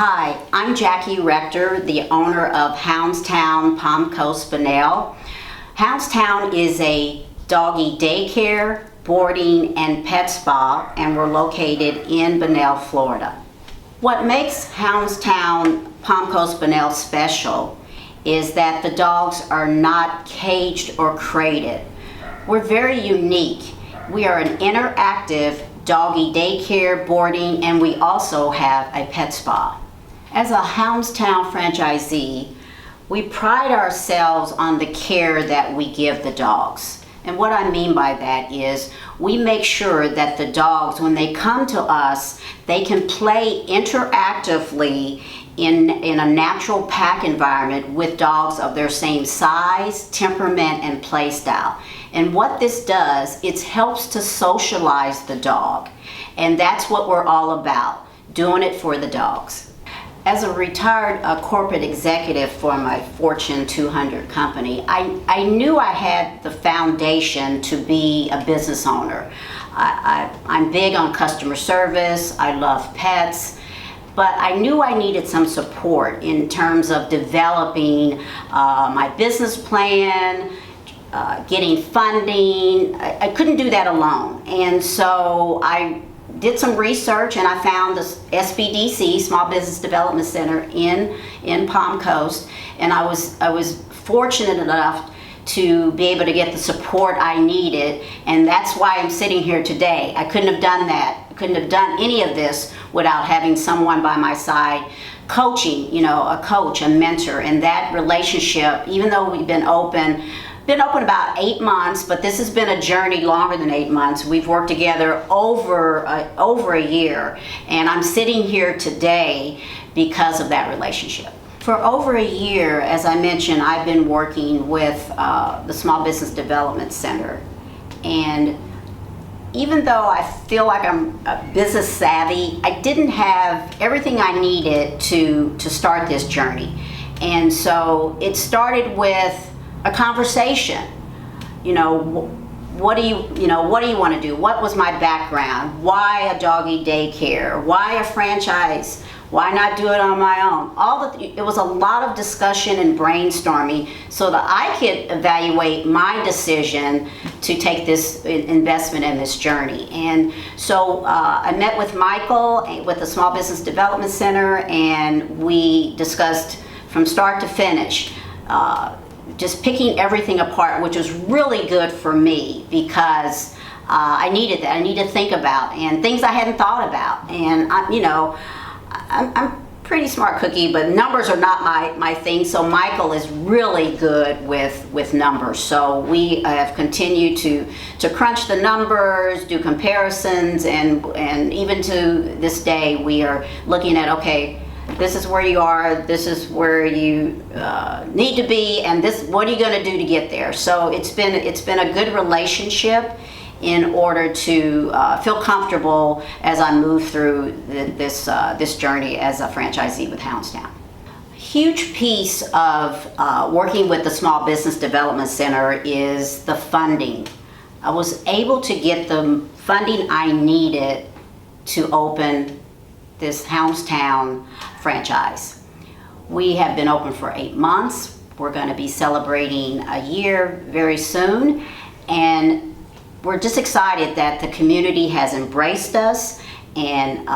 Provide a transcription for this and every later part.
Hi, I'm Jackie Rector, the owner of Houndstown, Palm Coast, Bunnell. Houndstown is a doggy daycare, boarding, and pet spa, and we're located in Bunnell, Florida. What makes Houndstown, Palm Coast, Bunnell special is that the dogs are not caged or crated. We're very unique. We are an interactive doggy daycare, boarding, and we also have a pet spa. As a Houndstown franchisee, we pride ourselves on the care that we give the dogs. And what I mean by that is we make sure that the dogs, when they come to us, they can play interactively in a natural pack environment with dogs of their same size, temperament, and play style. And what this does, it helps to socialize the dog. And that's what we're all about, doing it for the dogs. As a retired corporate executive for my Fortune 200 company, I knew I had the foundation to be a business owner. I'm big on customer service, I love pets, but I knew I needed some support in terms of developing my business plan, getting funding. I couldn't do that alone. And so I did some research and I found the SBDC, Small Business Development Center in Palm Coast, and I was fortunate enough to be able to get the support I needed, and that's why I'm sitting here today. I couldn't have done that. I couldn't have done any of this without having someone by my side coaching, a coach, a mentor, and that relationship, even though we've been open about 8 months, but this has been a journey longer than 8 months. We've worked together over a year, and I'm sitting here today because of that relationship. For over a year, as I mentioned, I've been working with the Small Business Development Center, and even though I feel like I'm business savvy, I didn't have everything I needed to start this journey. And so it started with a conversation. What do you want to do? What was my background? Why a doggy daycare? Why a franchise? Why not do it on my own? It was a lot of discussion and brainstorming so that I could evaluate my decision to take this investment in this journey. And so I met with Michael with the Small Business Development Center, and we discussed from start to finish, just picking everything apart, which was really good for me because I needed that. I needed to think about and things I hadn't thought about. And I'm pretty smart cookie, but numbers are not my thing. So Michael is really good with numbers. So we have continued to crunch the numbers, do comparisons, and even to this day we are looking at, okay, this is where you are, this is where you need to be, and what are you going to do to get there? So it's been a good relationship in order to feel comfortable as I move through this journey as a franchisee with Houndstown. Huge piece of working with the Small Business Development Center is the funding. I was able to get the funding I needed to open this Houndstown franchise. We have been open for 8 months. We're going to be celebrating a year very soon, and we're just excited that the community has embraced us, and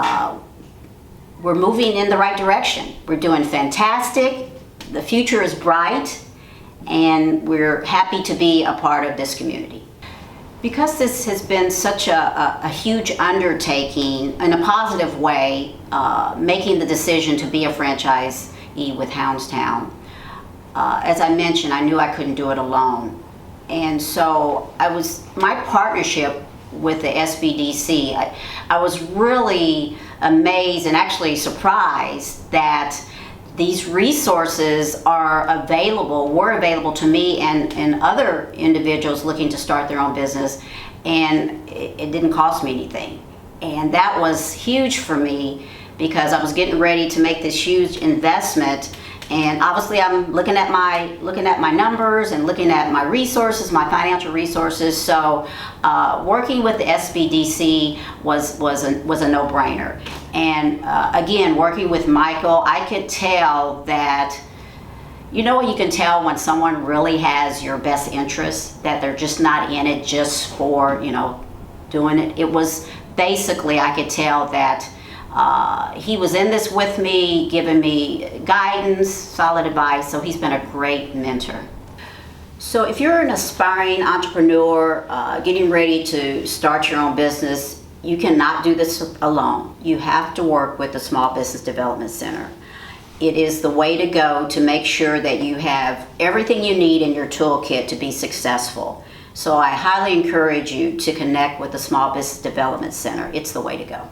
we're moving in the right direction. We're doing fantastic. The future is bright, and we're happy to be a part of this community. Because this has been such a huge undertaking in a positive way, making the decision to be a franchisee with Houndstown, as I mentioned, I knew I couldn't do it alone. And so my partnership with the SBDC, I was really amazed and actually surprised that these resources were available to me and other individuals looking to start their own business, and it didn't cost me anything. And that was huge for me because I was getting ready to make this huge investment, and obviously I'm looking at my numbers and looking at my resources, my financial resources. So working with the SBDC was a no-brainer. And again, working with Michael, I could tell that, you know what you can tell when someone really has your best interest, that they're just not in it just for, you know, doing it. It was basically, I could tell that he was in this with me, giving me guidance, solid advice, so he's been a great mentor. So if you're an aspiring entrepreneur, getting ready to start your own business, you cannot do this alone. You have to work with the Small Business Development Center. It is the way to go to make sure that you have everything you need in your toolkit to be successful. So I highly encourage you to connect with the Small Business Development Center. It's the way to go.